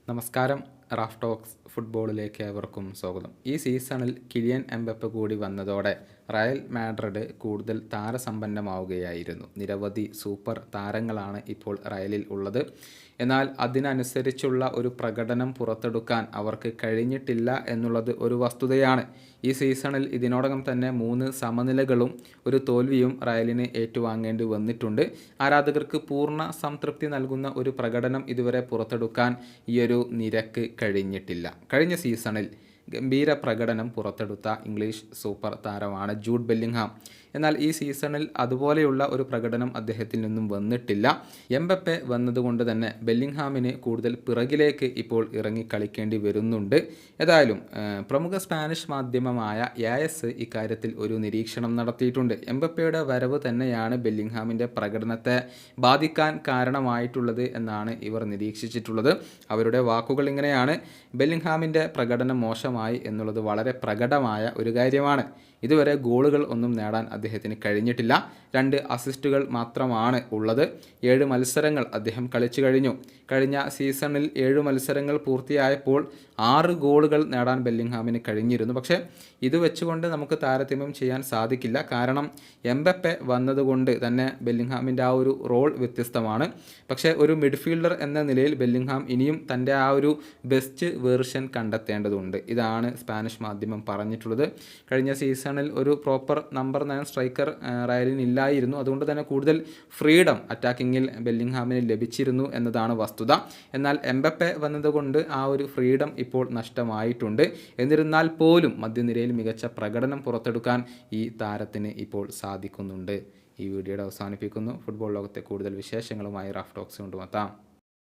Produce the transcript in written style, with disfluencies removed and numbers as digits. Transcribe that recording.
നമസ്കാരം. Raf talks ഫുട്ബോളിലേക്ക് ഏവർക്കും സ്വാഗതം. ഈ സീസണിൽ കിലിയൻ എംബപ്പെ കൂടി വന്നതോടെ റയൽ മാഡ്രിഡ് കൂടുതൽ താരസമ്പന്നമാവുകയായിരുന്നു. നിരവധി സൂപ്പർ താരങ്ങളാണ് ഇപ്പോൾ റയലിൽ ഉള്ളത്. എന്നാൽ അതിനനുസരിച്ചുള്ള ഒരു പ്രകടനം പുറത്തെടുക്കാൻ അവർക്ക് കഴിഞ്ഞിട്ടില്ല എന്നുള്ളത് ഒരു വസ്തുതയാണ്. ഈ സീസണിൽ ഇതിനോടകം തന്നെ 3 സമനിലകളും ഒരു തോൽവിയും റയലിന് ഏറ്റുവാങ്ങേണ്ടി വന്നിട്ടുണ്ട്. ആരാധകർക്ക് പൂർണ്ണ സംതൃപ്തി നൽകുന്ന ഒരു പ്രകടനം ഇതുവരെ പുറത്തെടുക്കാൻ ഈയൊരു നിരക്ക് കഴിഞ്ഞിട്ടില്ല. കഴിഞ്ഞ സീസണിൽ ഗംഭീര പ്രകടനം പുറത്തെടുത്ത ഇംഗ്ലീഷ് സൂപ്പർ താരമാണ് ജൂഡ് ബെല്ലിംഗ്ഹാം. എന്നാൽ ഈ സീസണിൽ അതുപോലെയുള്ള ഒരു പ്രകടനം അദ്ദേഹത്തിൽ നിന്നും വന്നിട്ടില്ല. എംബപ്പെ വന്നതുകൊണ്ട് തന്നെ ബെല്ലിംഗ്ഹാമിന് കൂടുതൽ പിറകിലേക്ക് ഇപ്പോൾ ഇറങ്ങി കളിക്കേണ്ടി വരുന്നുണ്ട്. ഏതായാലും പ്രമുഖ സ്പാനിഷ് മാധ്യമമായ AS ഇക്കാര്യത്തിൽ ഒരു നിരീക്ഷണം നടത്തിയിട്ടുണ്ട്. എംബപ്പയുടെ വരവ് തന്നെയാണ് ബെല്ലിംഗ്ഹാമിൻ്റെ പ്രകടനത്തെ ബാധിക്കാൻ കാരണമായിട്ടുള്ളത് എന്നാണ് ഇവർ നിരീക്ഷിച്ചിട്ടുള്ളത്. അവരുടെ വാക്കുകൾ ഇങ്ങനെയാണ്: ബെല്ലിംഗ്ഹാമിൻ്റെ പ്രകടനം മോശമായി എന്നുള്ളത് വളരെ പ്രകടമായ ഒരു കാര്യമാണ്. ഇതുവരെ ഗോളുകൾ ഒന്നും നേടാൻ അദ്ദേഹത്തിന് കഴിഞ്ഞിട്ടില്ല. 2 അസിസ്റ്റുകൾ മാത്രമാണ് ഉള്ളത്. 7 മത്സരങ്ങൾ അദ്ദേഹം കളിച്ചു കഴിഞ്ഞു. കഴിഞ്ഞ സീസണിൽ 7 മത്സരങ്ങൾ പൂർത്തിയായപ്പോൾ 6 ഗോളുകൾ നേടാൻ ബെല്ലിംഗ്ഹാമിന് കഴിഞ്ഞിരുന്നു. പക്ഷേ ഇത് വെച്ചുകൊണ്ട് നമുക്ക് താരതമ്യം ചെയ്യാൻ സാധിക്കില്ല. കാരണം എംബപ്പെ വന്നതുകൊണ്ട് തന്നെ ബെല്ലിംഗ്ഹാമിൻ്റെ ആ ഒരു റോൾ വ്യത്യസ്തമാണ്. പക്ഷേ ഒരു മിഡ്ഫീൽഡർ എന്ന നിലയിൽ ബെല്ലിംഗ്ഹാം ഇനിയും തൻ്റെ ആ ഒരു ബെസ്റ്റ് വേർഷൻ കണ്ടെത്തേണ്ടതുണ്ട്. ഇതാണ് സ്പാനിഷ് മാധ്യമം പറഞ്ഞിട്ടുള്ളത്. കഴിഞ്ഞ സീസണിൽ ഒരു പ്രോപ്പർ നമ്പർ 9 സ്ട്രൈക്കർ റയലിന് ഇല്ലായിരുന്നു. അതുകൊണ്ട് തന്നെ കൂടുതൽ ഫ്രീഡം അറ്റാക്കിങ്ങിൽ ബെല്ലിംഗ്ഹാമിന് ലഭിച്ചിരുന്നു എന്നതാണ് വസ്തുത. എന്നാൽ എംബപ്പെ വന്നതുകൊണ്ട് ആ ഒരു ഫ്രീഡം ഇപ്പോൾ നഷ്ടമായിട്ടുണ്ട്. എന്നിരുന്നാൽ പോലും മധ്യനിരയിൽ മികച്ച പ്രകടനം പുറത്തെടുക്കാൻ ഈ താരത്തിന് ഇപ്പോൾ സാധിക്കുന്നുണ്ട്. ഈ വീഡിയോയുടെ അവസാനിപ്പിക്കുന്നു. ഫുട്ബോൾ ലോകത്തെ കൂടുതൽ വിശേഷങ്ങളുമായി റാഫ് ടോക്സ് കൊണ്ടുവെത്താം.